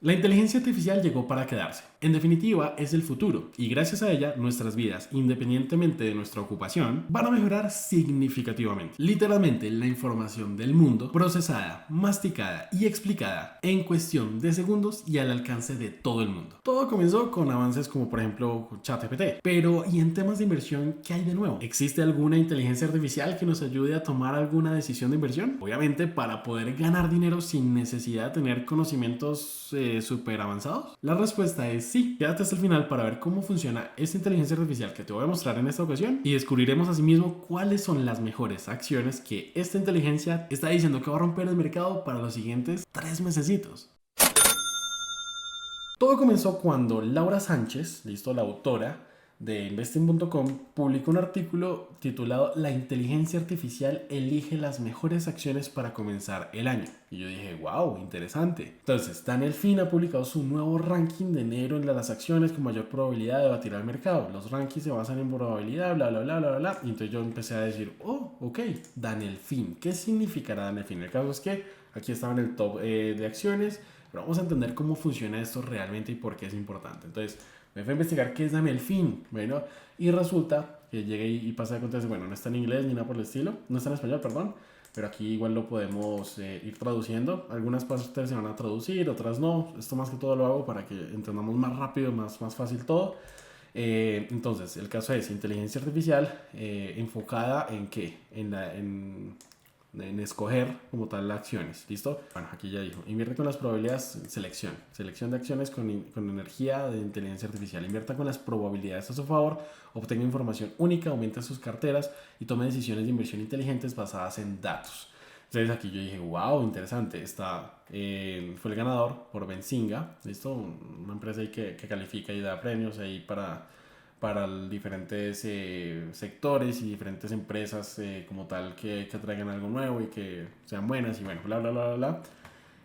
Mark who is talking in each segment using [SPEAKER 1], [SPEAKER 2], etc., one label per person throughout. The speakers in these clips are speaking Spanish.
[SPEAKER 1] La inteligencia artificial llegó para quedarse. En definitiva, es el futuro y gracias a ella nuestras vidas, independientemente de nuestra ocupación, van a mejorar significativamente. Literalmente, la información del mundo procesada, masticada y explicada en cuestión de segundos y al alcance de todo el mundo. Todo comenzó con avances como por ejemplo ChatGPT. Pero ¿y en temas de inversión qué hay de nuevo? ¿Existe alguna inteligencia artificial que nos ayude a tomar alguna decisión de inversión? Obviamente para poder ganar dinero sin necesidad de tener conocimientos súper avanzados. La respuesta es sí. Quédate hasta el final para ver cómo funciona esta inteligencia artificial que te voy a mostrar en esta ocasión y descubriremos asimismo cuáles son las mejores acciones que esta inteligencia está diciendo que va a romper el mercado para los siguientes 3 mesecitos. Todo comenzó cuando Laura Sánchez, listo, la autora de investing.com, publicó un artículo titulado La inteligencia artificial elige las mejores acciones para comenzar el año. Y yo dije, wow, interesante. Entonces, Daniel Finn ha publicado su nuevo ranking de enero en las acciones con mayor probabilidad de batir al mercado. Los rankings se basan en probabilidad, bla, bla, bla, bla, bla. Y entonces yo empecé a decir, oh, ok, Daniel Finn. ¿Qué significará Daniel Finn? El caso es que aquí estaba en el top de acciones. Pero vamos a entender cómo funciona esto realmente y por qué es importante. Entonces, me fui a investigar qué es Daniel Finn. Bueno, y resulta que llegué y pasa de acontece, bueno, no está en inglés ni nada por el estilo, no está en español, perdón, pero aquí igual lo podemos ir traduciendo. Algunas partes se van a traducir, otras no. Esto más que todo lo hago para que entendamos más rápido, más fácil todo. Entonces, el caso es inteligencia artificial enfocada en qué? En escoger como tal las acciones, ¿listo? Bueno, aquí ya dijo, invierte con las probabilidades, selección de acciones con energía de inteligencia artificial, invierta con las probabilidades a su favor, obtenga información única, aumente sus carteras y tome decisiones de inversión inteligentes basadas en datos. Entonces aquí yo dije, wow, interesante, fue el ganador por Benzinga, ¿listo? Una empresa ahí que califica y da premios ahí para diferentes sectores y diferentes empresas como tal que traigan algo nuevo y que sean buenas y bueno, bla, bla, bla, bla, bla.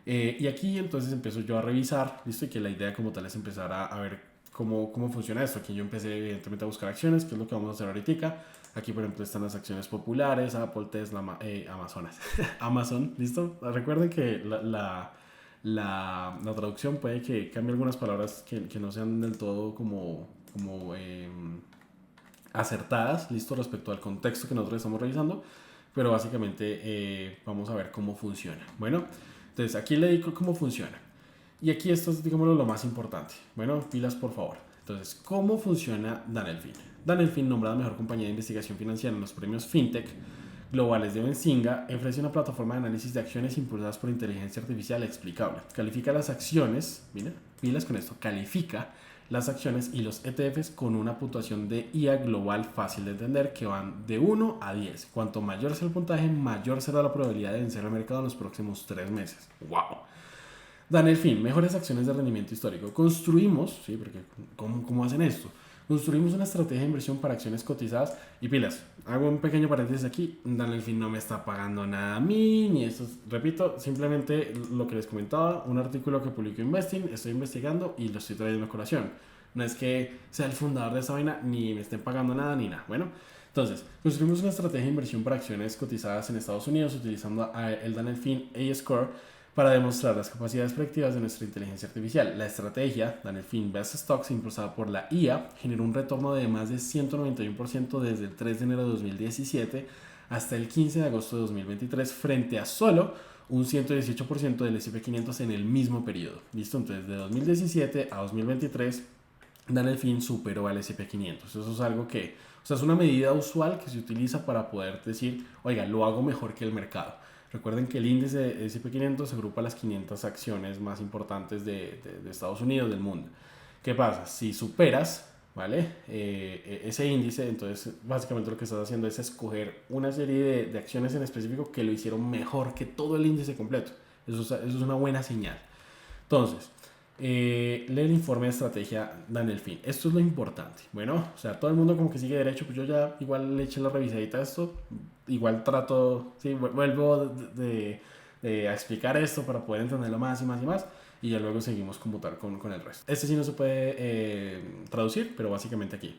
[SPEAKER 1] Y aquí entonces empiezo yo a revisar, ¿listo? Y que la idea como tal es empezar a ver cómo funciona esto. Aquí yo empecé evidentemente a buscar acciones, que es lo que vamos a hacer ahorita. Aquí por ejemplo están las acciones populares, Apple, Tesla, Amazonas, Amazon, ¿listo? Recuerden que la traducción puede que cambie algunas palabras que no sean del todo como acertadas, listo, respecto al contexto que nosotros estamos revisando, pero básicamente vamos a ver cómo funciona. Bueno, entonces aquí le digo cómo funciona. Y aquí esto es, digámoslo, lo más importante. Bueno, pilas por favor. Entonces, ¿cómo funciona Daniel Finn? Daniel Finn, nombrada mejor compañía de investigación financiera en los premios FinTech globales de Benzinga, ofrece una plataforma de análisis de acciones impulsadas por inteligencia artificial explicable. Califica las acciones, mira, pilas con esto, califica las acciones y los ETFs con una puntuación de IA global fácil de entender que van de 1 a 10. Cuanto mayor sea el puntaje, mayor será la probabilidad de vencer al mercado en los próximos 3 meses. ¡Wow! Daniel Finn, mejores acciones de rendimiento histórico. Construimos, sí, porque ¿cómo hacen esto? Construimos una estrategia de inversión para acciones cotizadas y pilas. Hago un pequeño paréntesis aquí. Daniel Finn no me está pagando nada a mí, ni esto. Repito, simplemente lo que les comentaba, un artículo que publicó Investing, estoy investigando y lo estoy trayendo a colación. No es que sea el fundador de esta vaina, ni me estén pagando nada, ni nada. Bueno, entonces, construimos una estrategia de inversión para acciones cotizadas en Estados Unidos utilizando el Daniel Finn A-Score para demostrar las capacidades predictivas de nuestra inteligencia artificial. La estrategia Daniel Finn Best Stocks, impulsada por la IA, generó un retorno de más de 191% desde el 3 de enero de 2017 hasta el 15 de agosto de 2023, frente a solo un 118% del S&P 500 en el mismo periodo. ¿Listo? Entonces, de 2017 a 2023, Daniel Finn superó al S&P 500. Eso es algo que, o sea, es una medida usual que se utiliza para poder decir, oiga, lo hago mejor que el mercado. Recuerden que el índice S&P 500 se agrupa a las 500 acciones más importantes de Estados Unidos, del mundo. ¿Qué pasa? Si superas, ¿vale? Ese índice, entonces básicamente lo que estás haciendo es escoger una serie de acciones en específico que lo hicieron mejor que todo el índice completo. Eso es una buena señal. Entonces, lee el informe de estrategia Daniel Finn. Esto es lo importante. Bueno, o sea, todo el mundo como que sigue derecho, pues yo ya igual le eché la revisadita a esto. Igual trato, sí, vuelvo a explicar esto para poder entenderlo más y más y más. Y ya luego seguimos como tal con el resto. Este sí no se puede traducir, pero básicamente aquí.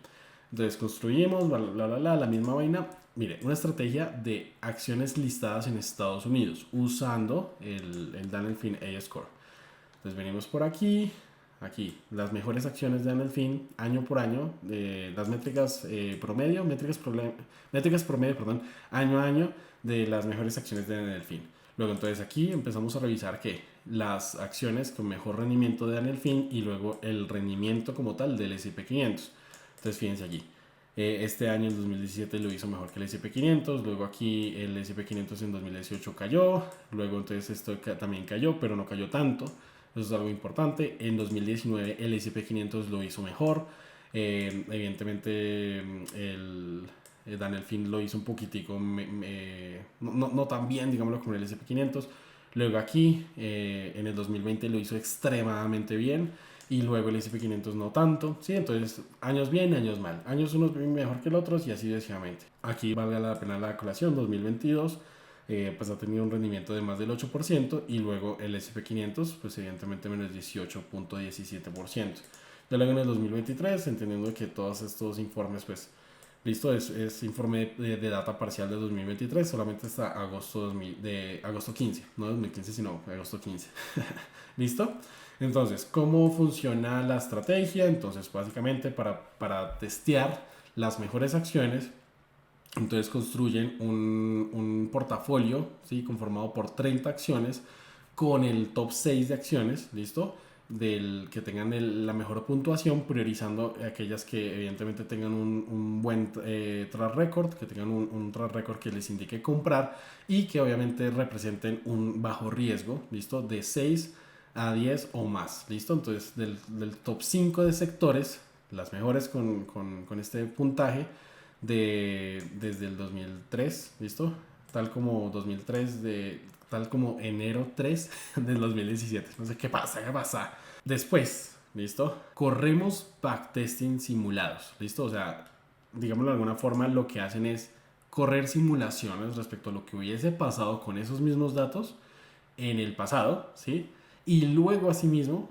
[SPEAKER 1] Entonces construimos, la misma vaina. Mire, una estrategia de acciones listadas en Estados Unidos usando el Daniel Finn A-Score. Entonces venimos por aquí, las mejores acciones de Anelfin año por año, las métricas promedio, métricas promedio, perdón, año a año de las mejores acciones de Anelfin. Luego entonces aquí empezamos a revisar que las acciones con mejor rendimiento de Anelfin y luego el rendimiento como tal del S&P 500. Entonces fíjense aquí. Este año, en 2017, lo hizo mejor que el S&P 500. Luego aquí el S&P 500 en 2018 cayó. Luego entonces esto también cayó, pero no cayó tanto. Eso es algo importante. En 2019 el S&P 500 lo hizo mejor. Evidentemente el Anelfin lo hizo un poquitico, no tan bien, digámoslo, como el S&P 500. Luego aquí en el 2020 lo hizo extremadamente bien. Y luego el S&P 500 no tanto, ¿sí? Entonces, años bien, años mal. Años unos mejor que el otros y así sucesivamente. Aquí valga la pena la colación, 2022, pues ha tenido un rendimiento de más del 8% y luego el S&P 500, pues evidentemente menos 18.17%. Ya luego en el 2023, entendiendo que todos estos informes, pues, listo, es informe de data parcial de 2023, solamente hasta agosto 15, no 2015, sino agosto 15. ¿Listo? Entonces, ¿cómo funciona la estrategia? Entonces, básicamente para testear las mejores acciones, entonces construyen un portafolio, ¿sí? Conformado por 30 acciones con el top 6 de acciones, ¿listo? Del que tengan la mejor puntuación, priorizando aquellas que evidentemente tengan un buen track record, que tengan un track record que les indique comprar y que obviamente representen un bajo riesgo, ¿listo? De 6 a 10 o más, ¿listo? Entonces del top 5 de sectores, las mejores con este puntaje desde el 2003, ¿listo? Tal como 2003, tal como enero 3 del 2017. No sé qué pasa. Después, ¿listo? Corremos backtesting simulados, ¿listo? O sea, digámoslo de alguna forma, lo que hacen es correr simulaciones respecto a lo que hubiese pasado con esos mismos datos en el pasado, ¿sí? Y luego, asimismo,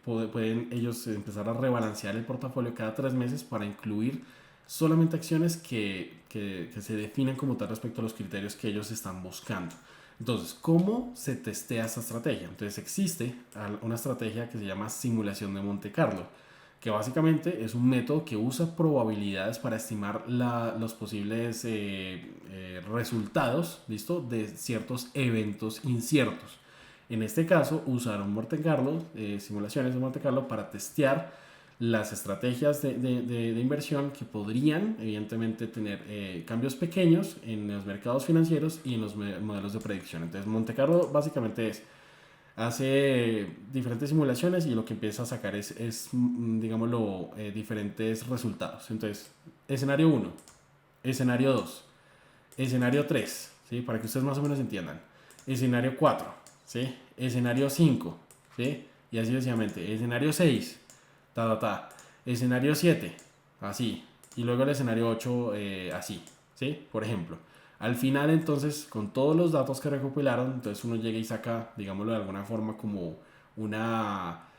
[SPEAKER 1] pueden ellos empezar a rebalancear el portafolio cada 3 meses para incluir solamente acciones que se definen como tal respecto a los criterios que ellos están buscando. Entonces, ¿cómo se testea esta estrategia? Entonces, existe una estrategia que se llama simulación de Monte Carlo, que básicamente es un método que usa probabilidades para estimar los posibles resultados, ¿listo? De ciertos eventos inciertos. En este caso, usaron Monte Carlo, simulaciones de Monte Carlo para testear las estrategias de inversión que podrían evidentemente tener cambios pequeños en los mercados financieros y en los modelos de predicción. Entonces Monte Carlo básicamente hace diferentes simulaciones y lo que empieza a sacar es digámoslo, diferentes resultados. Entonces, escenario 1, escenario 2, escenario 3, ¿sí? Para que ustedes más o menos entiendan. Escenario 4, ¿sí? Escenario 5, ¿sí? Y así sucesivamente. Escenario 6, escenario 7, así. Y luego el escenario 8, así, ¿sí? Por ejemplo. Al final, entonces, con todos los datos que recopilaron, entonces uno llega y saca, digámoslo de alguna forma, como una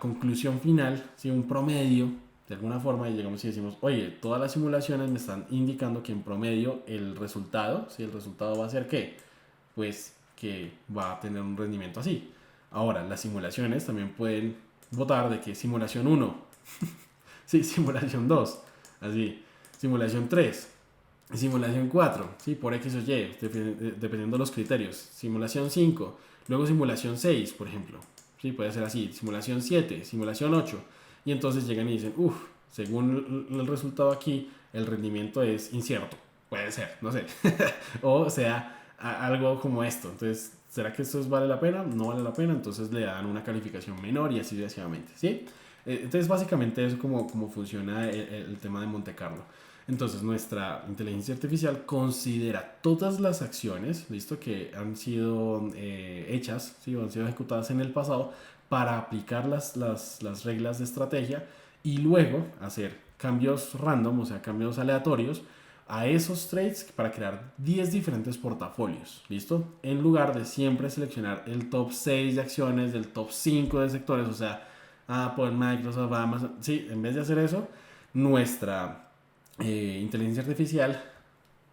[SPEAKER 1] conclusión final, ¿sí? Un promedio, de alguna forma, y llegamos y decimos, oye, todas las simulaciones me están indicando que en promedio el resultado, ¿sí? El resultado va a ser ¿qué? Pues que va a tener un rendimiento así. Ahora, las simulaciones también pueden votar de que simulación 1, sí, simulación 2, así, simulación 3, simulación 4, ¿sí? Por X o Y, dependiendo de los criterios. Simulación 5, luego simulación 6, por ejemplo. ¿Sí? Puede ser así, simulación 7, simulación 8. Y entonces llegan y dicen, según el resultado aquí, el rendimiento es incierto. Puede ser, no sé. O sea, algo como esto. Entonces, ¿será que esto vale la pena? No vale la pena. Entonces le dan una calificación menor y así sucesivamente, ¿sí? Entonces, básicamente es como funciona el tema de Monte Carlo. Entonces nuestra inteligencia artificial considera todas las acciones, listo, que han sido hechas, ¿sí? O han sido ejecutadas en el pasado para aplicar las reglas de estrategia y luego hacer cambios random, o sea, cambios aleatorios a esos trades para crear 10 diferentes portafolios, ¿listo? En lugar de siempre seleccionar el top 6 de acciones, del top 5 de sectores, o sea, Apple, Microsoft, Amazon, sí, en vez de hacer eso, nuestra inteligencia artificial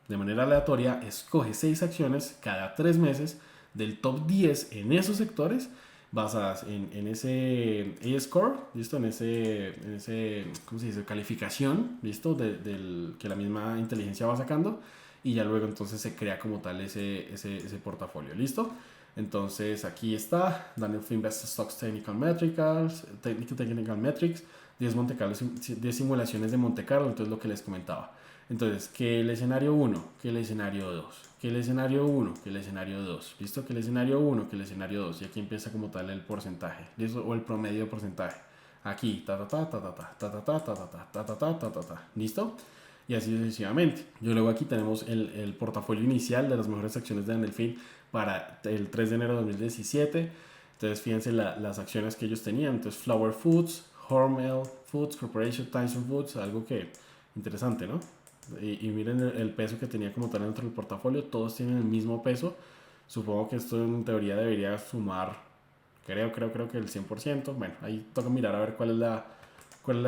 [SPEAKER 1] de manera aleatoria escoge 6 acciones cada 3 meses del top 10 en esos sectores basadas en ese A-score, ¿listo? En ese, ¿cómo se dice? Calificación, ¿listo? Que la misma inteligencia va sacando y ya luego entonces se crea como tal ese portafolio, ¿listo? Entonces aquí está, Daniel Flynn Best Stocks Technical Metrics, 10 Monte Carlo, 10 simulaciones de Monte Carlo, entonces lo que les comentaba. Entonces, que el escenario 1, que el escenario 2, que el escenario 1, que el escenario 2, ¿listo? Que el escenario 1, que el escenario 2, y aquí empieza como tal el porcentaje, ¿listo? O el promedio de porcentaje. Aquí, ta ta ta ta ta ta ta ta ta ta ta ta ta ta ta ta, ¿listo? Y así sucesivamente. Yo luego aquí tenemos el portafolio inicial de las mejores acciones de Anelfin para el 3 de enero de 2017. Entonces, fíjense las acciones que ellos tenían. Entonces, Flower Foods, Hormel Foods Corporation, Tyson Foods, algo que interesante, ¿no? Y miren el peso que tenía como tal dentro del portafolio, todos tienen el mismo peso. Supongo que esto en teoría debería sumar, creo que el 100%. Bueno, ahí toca mirar a ver cuál es la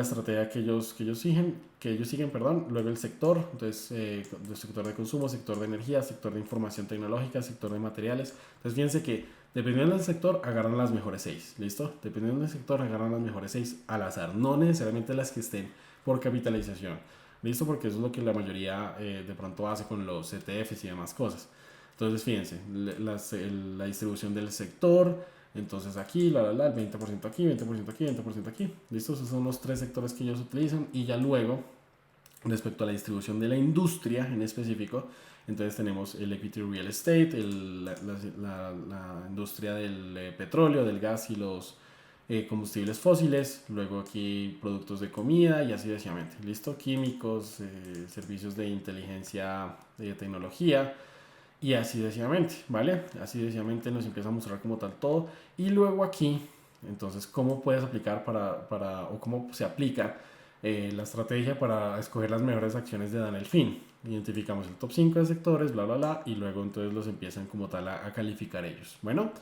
[SPEAKER 1] estrategia que ellos siguen, perdón. Luego el sector, entonces el sector de consumo, sector de energía, sector de información tecnológica, sector de materiales. Entonces fíjense que dependiendo del sector agarran las mejores 6, ¿listo? Dependiendo del sector agarran las mejores 6 al azar, no necesariamente las que estén por capitalización. ¿Listo? Porque eso es lo que la mayoría de pronto hace con los ETFs y demás cosas. Entonces, fíjense, la distribución del sector, entonces aquí, el 20% aquí, 20% aquí, 20% aquí. ¿Listo? Esos son los tres sectores que ellos utilizan. Y ya luego, respecto a la distribución de la industria en específico, entonces tenemos el equity real estate, la industria del petróleo, del gas y los combustibles fósiles, luego aquí productos de comida y así sucesivamente, ¿listo? Químicos, servicios de inteligencia, de tecnología y así sucesivamente, ¿vale? Así sucesivamente nos empieza a mostrar como tal todo y luego aquí, entonces, ¿cómo puedes aplicar o cómo se aplica la estrategia para escoger las mejores acciones de Daniel Fin? Identificamos el top 5 de sectores, bla, bla, bla, y luego entonces los empiezan como tal a calificar ellos. Bueno,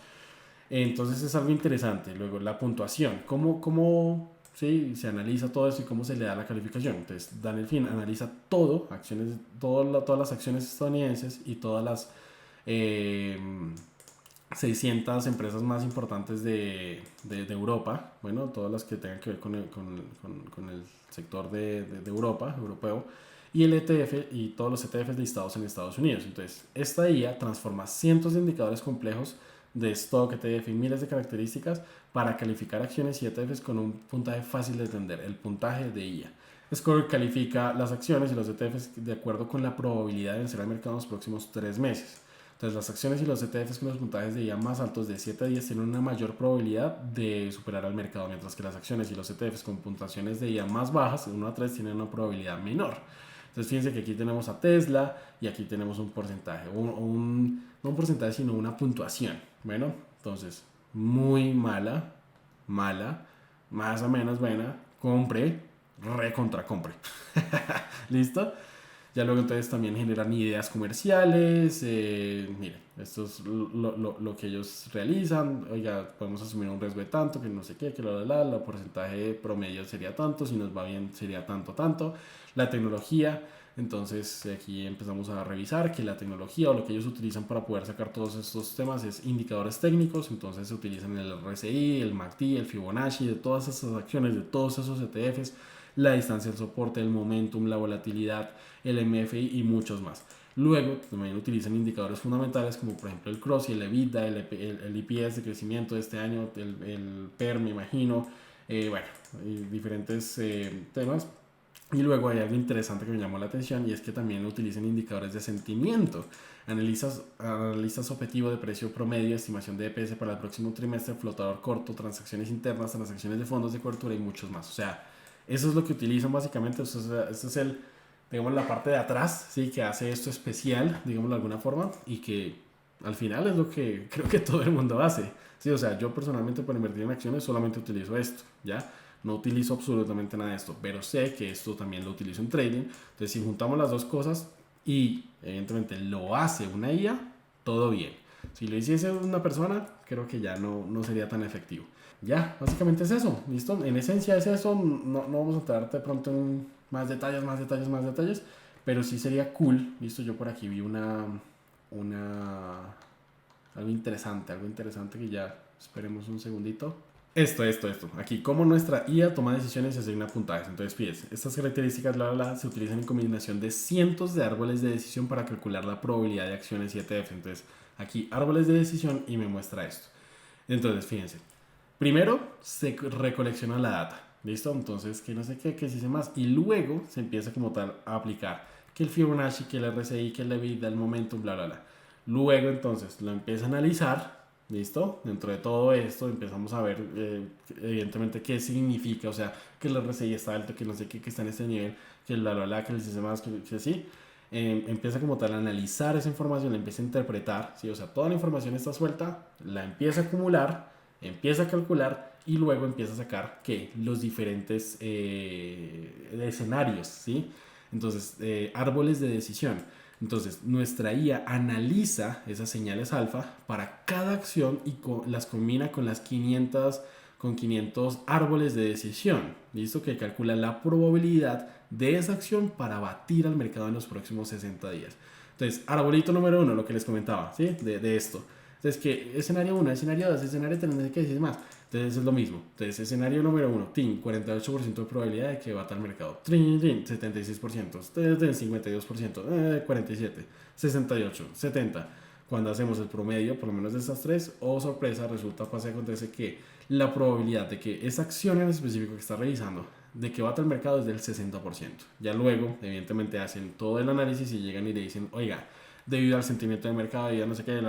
[SPEAKER 1] entonces es algo interesante. Luego, la puntuación. ¿Cómo sí, se analiza todo eso y cómo se le da la calificación? Entonces, Daniel Fin analiza todas las acciones estadounidenses y todas las eh, 600 empresas más importantes de Europa. Bueno, todas las que tengan que ver con el sector de Europa, europeo. Y el ETF y todos los ETFs listados en Estados Unidos. Entonces, esta IA transforma cientos de indicadores complejos de stock, ETF y miles de características para calificar acciones y ETFs con un puntaje fácil de entender, el puntaje de IA. Score califica las acciones y los ETFs de acuerdo con la probabilidad de vencer al mercado en los próximos 3 meses. Entonces, las acciones y los ETFs con los puntajes de IA más altos de 7 a 10 tienen una mayor probabilidad de superar al mercado, mientras que las acciones y los ETFs con puntuaciones de IA más bajas, de 1 a 3, tienen una probabilidad menor. Entonces fíjense que aquí tenemos a Tesla y aquí tenemos un porcentaje, no un porcentaje sino una puntuación. Bueno, entonces muy mala, más o menos buena, compre, recontra compre. ¿Listo? Ya luego entonces también generan ideas comerciales. Miren, esto es lo que ellos realizan. Oiga, podemos asumir un riesgo de tanto, que no sé qué, que el porcentaje promedio sería tanto, si nos va bien sería tanto. La tecnología, entonces aquí empezamos a revisar que la tecnología o lo que ellos utilizan para poder sacar todos estos temas es indicadores técnicos. Entonces se utilizan el RSI, el MACD, el Fibonacci, de todas esas acciones, de todos esos ETFs, la distancia del soporte, el momentum, la volatilidad, el MFI y muchos más. Luego también utilizan indicadores fundamentales como por ejemplo el CROSS y el EBITDA, el EPS de crecimiento de este año, el PER me imagino, bueno, diferentes temas. Y luego hay algo interesante que me llamó la atención y es que también utilizan indicadores de sentimiento. Analistas objetivo de precio promedio, estimación de EPS para el próximo trimestre, flotador corto, transacciones internas, transacciones de fondos de cobertura y muchos más. O sea, eso es lo que utilizan básicamente. Esto es digamos, la parte de atrás, ¿sí? Que hace esto especial, digamos de alguna forma, y que al final es lo que creo que todo el mundo hace. Sí, o sea, yo personalmente para invertir en acciones solamente utilizo esto, ¿ya? No utilizo absolutamente nada de esto, pero sé que esto también lo utilizo en trading. Entonces, si juntamos las dos cosas y evidentemente lo hace una IA, todo bien. Si lo hiciese una persona, creo que ya no sería tan efectivo. Ya, básicamente es eso, ¿listo? En esencia es eso, no vamos a entrar de pronto en más detalles, pero sí sería cool, ¿listo? Yo por aquí vi algo interesante que ya esperemos un segundito. Esto. Aquí, como nuestra IA toma decisiones y asigna puntajes. Entonces, fíjense, estas características se utilizan en combinación de cientos de árboles de decisión para calcular la probabilidad de acciones 7F. Entonces, aquí, árboles de decisión y me muestra esto. Entonces, fíjense, primero se recolecciona la data, ¿listo? Entonces, que no sé qué, que se dice más. Y luego se empieza como tal a aplicar que el Fibonacci, que el RSI, que el EBITDA, el momentum, bla, bla, bla. Luego, entonces, lo empieza a analizar. ¿Listo? Dentro de todo esto empezamos a ver evidentemente qué significa, o sea, que el RSI está alto, que no sé qué, que está en este nivel, que la, que el sistema más, que así. Empieza como tal a analizar esa información, la empieza a interpretar, ¿sí? O sea, toda la información está suelta, la empieza a acumular, empieza a calcular y luego empieza a sacar que los diferentes escenarios, ¿sí? Entonces, árboles de decisión. Entonces, nuestra IA analiza esas señales alfa para cada acción y las combina con con 500 árboles de decisión, ¿listo? Que calcula la probabilidad de esa acción para batir al mercado en los próximos 60 días. Entonces, arbolito número 1, lo que les comentaba, ¿sí? De esto. Entonces, que escenario 1, escenario 2, escenario 3, no sé qué decir más. Entonces es lo mismo. Entonces, escenario número 1, TIN, 48% de probabilidad de que bata al mercado. TRIN, 76%, 52%, 47%, 68%, 70%. Cuando hacemos el promedio, por lo menos de estas tres, oh sorpresa, resulta, pasa, acontece que la probabilidad de que esa acción en específico que está revisando, de que bata al mercado es del 60%. Ya luego, evidentemente, hacen todo el análisis y llegan y le dicen, oiga, debido al sentimiento de mercado, ya no sé qué,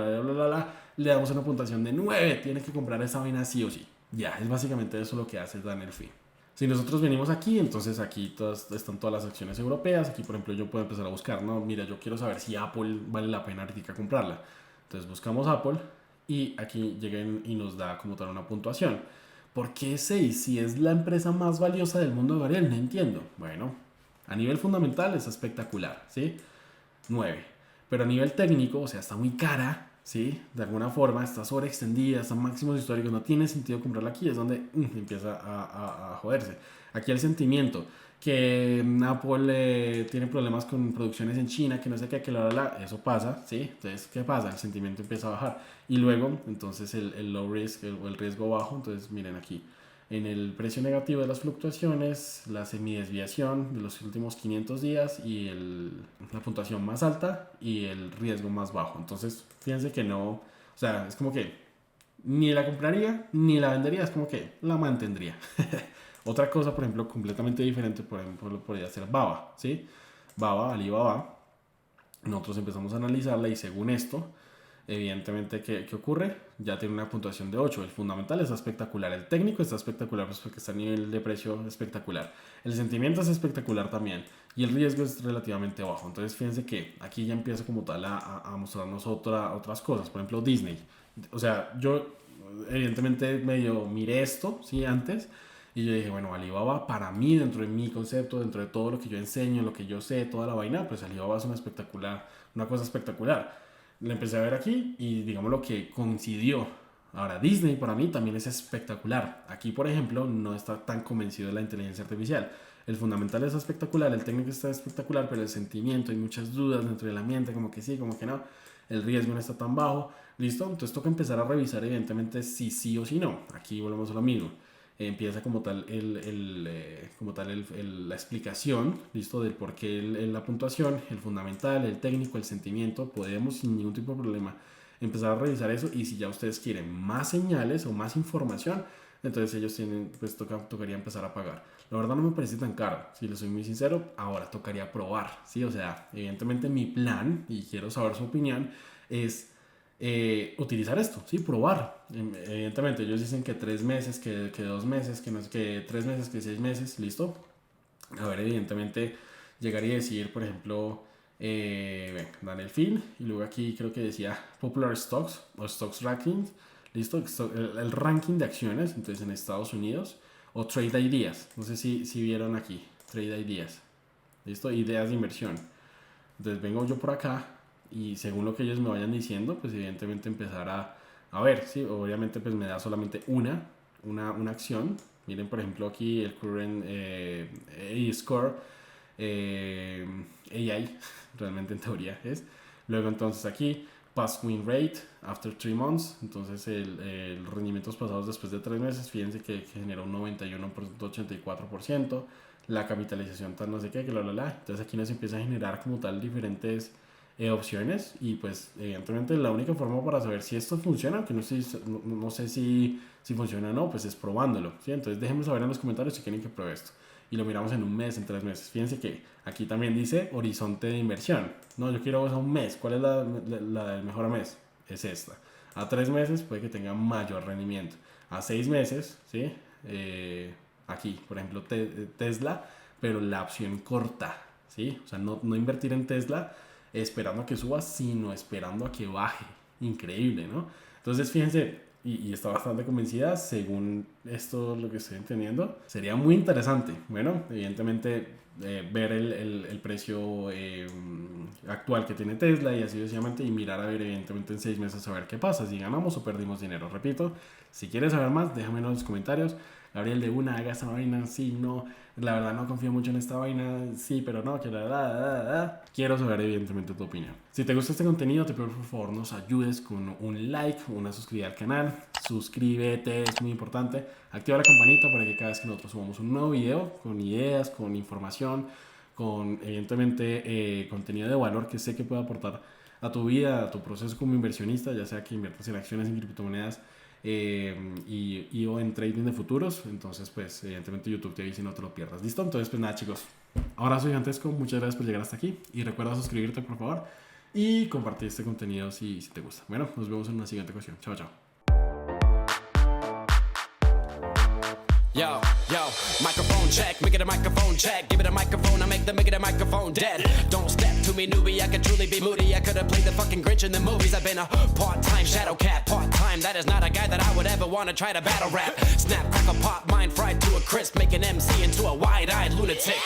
[SPEAKER 1] le damos una puntuación de 9, tiene que comprar esa vaina sí o sí. Ya, es básicamente eso lo que hace Daniel Fee. Si nosotros venimos aquí, entonces aquí están todas las acciones europeas. Aquí, por ejemplo, yo puedo empezar a buscar, no, mira, yo quiero saber si Apple vale la pena ahorita comprarla. Entonces buscamos Apple y aquí lleguen y nos da como tal una puntuación. ¿Por qué 6? Si es la empresa más valiosa del mundo de Gabriel, no entiendo. Bueno, a nivel fundamental es espectacular, ¿sí? 9. Pero a nivel técnico, o sea, está muy cara, ¿sí? De alguna forma está sobreextendida, está máximos históricos, no tiene sentido comprarla aquí, es donde empieza a joderse. Aquí el sentimiento, que Apple tiene problemas con producciones en China, que no sé qué, que eso pasa, ¿sí? Entonces, ¿qué pasa? El sentimiento empieza a bajar. Y luego, entonces, el low risk o el riesgo bajo, entonces, miren aquí, en el precio negativo de las fluctuaciones, la semidesviación de los últimos 500 días y la puntuación más alta y el riesgo más bajo. Entonces, fíjense que no, o sea, es como que ni la compraría ni la vendería, es como que la mantendría. Otra cosa, por ejemplo, completamente diferente, por ejemplo, podría ser Baba, ¿sí? Baba, Alibaba. Nosotros empezamos a analizarla y según esto, evidentemente, ¿qué ocurre? Ya tiene una puntuación de 8. El fundamental está espectacular. El técnico está espectacular pues porque está a nivel de precio espectacular. El sentimiento es espectacular también. Y el riesgo es relativamente bajo. Entonces, fíjense que aquí ya empieza como tal a mostrarnos otras cosas. Por ejemplo, Disney. O sea, yo evidentemente medio miré esto, ¿sí? Antes. Y yo dije, bueno, Alibaba para mí, dentro de mi concepto, dentro de todo lo que yo enseño, lo que yo sé, toda la vaina, pues Alibaba es una cosa espectacular. La empecé a ver aquí y digamos lo que coincidió. Ahora, Disney para mí también es espectacular. Aquí, por ejemplo, no está tan convencido de la inteligencia artificial. El fundamental es espectacular, el técnico está espectacular, pero el sentimiento, hay muchas dudas dentro del ambiente, como que sí, como que no. El riesgo no está tan bajo. ¿Listo? Entonces toca empezar a revisar evidentemente si sí o si no. Aquí volvemos a lo mismo. Empieza como tal, la explicación, ¿listo? Del por qué la puntuación, el fundamental, el técnico, el sentimiento. Podemos sin ningún tipo de problema empezar a revisar eso y si ya ustedes quieren más señales o más información, entonces ellos tienen, pues tocaría empezar a pagar. La verdad no me parece tan caro, si les soy muy sincero, ahora tocaría probar, ¿sí? O sea, evidentemente mi plan, y quiero saber su opinión, es utilizar esto, sí, probar. Evidentemente, ellos dicen que 3 meses, que 2 meses, que, no, que 3 meses, que 6 meses, listo. A ver, evidentemente, llegaría a decir, por ejemplo, dan el fin, y luego aquí creo que decía Popular Stocks o Stocks Ranking, listo, el ranking de acciones, entonces en Estados Unidos, o Trade Ideas, no sé si vieron aquí, Trade Ideas, listo, ideas de inversión. Entonces vengo yo por acá y según lo que ellos me vayan diciendo, pues evidentemente empezar a ver, sí, obviamente pues me da solamente una acción. Miren por ejemplo aquí el current A-score, AI, realmente en teoría es. Luego entonces aquí past win rate after 3 months, entonces los rendimientos pasados después de 3 meses, fíjense que generó un 91%, 84%, la capitalización tal no sé qué, que entonces aquí nos empieza a generar como tal diferentes opciones y pues evidentemente la única forma para saber si esto funciona, aunque no sé si funciona o no, pues es probándolo, ¿sí? Entonces déjenme saber en los comentarios si quieren que pruebe esto y lo miramos en un mes, en 3 meses. Fíjense que aquí también dice horizonte de inversión. No, yo quiero a un mes. ¿Cuál es la del mejor mes? Es esta. A 3 meses puede que tenga mayor rendimiento. A 6 meses, ¿sí? Aquí, por ejemplo, Tesla, pero la opción corta, ¿sí? O sea, no invertir en Tesla esperando a que suba, sino esperando a que baje. Increíble, ¿no? Entonces, fíjense, y está bastante convencida, según esto lo que estoy entendiendo, sería muy interesante. Bueno, evidentemente ver el precio actual que tiene Tesla y así sucesivamente y mirar a ver evidentemente en 6 meses a ver qué pasa, si ganamos o perdimos dinero. Repito, si quieres saber más, déjame en los comentarios. Gabriel, de una, haga esta vaina, sí, no, la verdad no confío mucho en esta vaina, sí, pero no, que quiero saber evidentemente tu opinión. Si te gusta este contenido, te pido por favor nos ayudes con un like, una suscribida al canal, suscríbete, es muy importante, activa la campanita para que cada vez que nosotros subamos un nuevo video con ideas, con información, con evidentemente contenido de valor que sé que puede aportar a tu vida, a tu proceso como inversionista, ya sea que inviertas en acciones, en criptomonedas, y o en trading de futuros, entonces pues evidentemente YouTube te avisa y no te lo pierdas. ¿Listo? Entonces pues nada, chicos, abrazo gigantesco, muchas gracias por llegar hasta aquí y recuerda suscribirte por favor y compartir este contenido si te gusta. Bueno, nos vemos en una siguiente ocasión. Chao, chao.
[SPEAKER 2] Yo, microphone check, make it a microphone check. Give it a microphone, I make it a microphone dead. Don't step to me, newbie, I could truly be moody. I could have played the fucking Grinch in the movies. I've been a part-time shadow cat, part-time. That is not a guy that I would ever want to try to battle rap. Snap, crackle, pop, mind fried to a crisp. Make an MC into a wide-eyed lunatic.